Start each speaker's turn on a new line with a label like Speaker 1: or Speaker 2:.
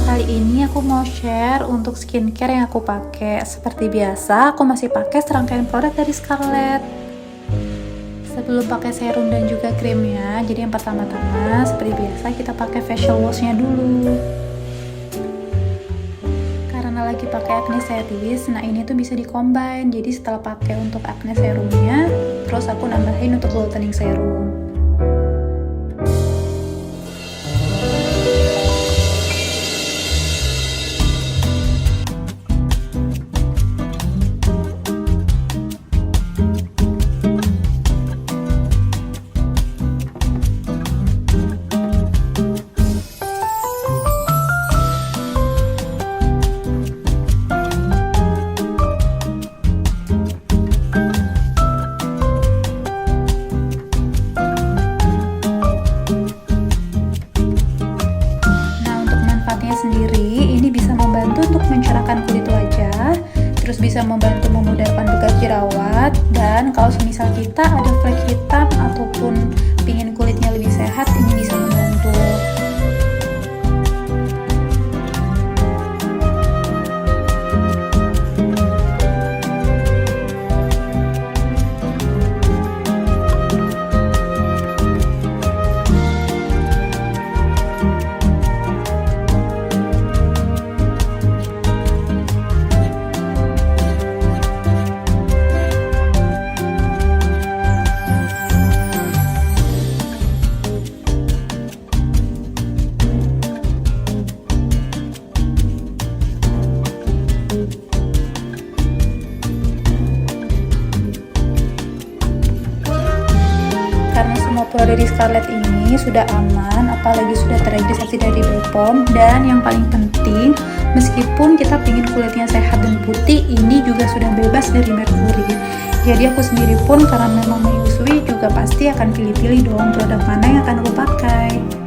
Speaker 1: Kali ini aku mau share untuk skincare yang aku pakai. Seperti biasa, aku masih pakai serangkaian produk dari Scarlett. Sebelum pakai serum dan juga krimnya, jadi yang pertama-tama seperti biasa kita pakai facial washnya dulu. Karena lagi pakai acne series, nah ini tuh bisa di-combine. Jadi setelah pakai untuk acne serumnya, terus aku nambahin untuk whitening serum. Kulit wajah, terus bisa membantu memudarkan bekas jerawat, dan kalau semisal kita ada flek hitam ataupun pingin kulitnya lebih sehat, ini bisa membantu. Produk dari Scarlett ini sudah aman, apalagi sudah terregistrasi dari BPOM, dan yang paling penting, meskipun kita ingin kulitnya sehat dan putih, ini juga sudah bebas dari merkuri. Jadi aku sendiri pun karena memang menyusui juga pasti akan pilih-pilih dong produk mana yang akan aku pakai.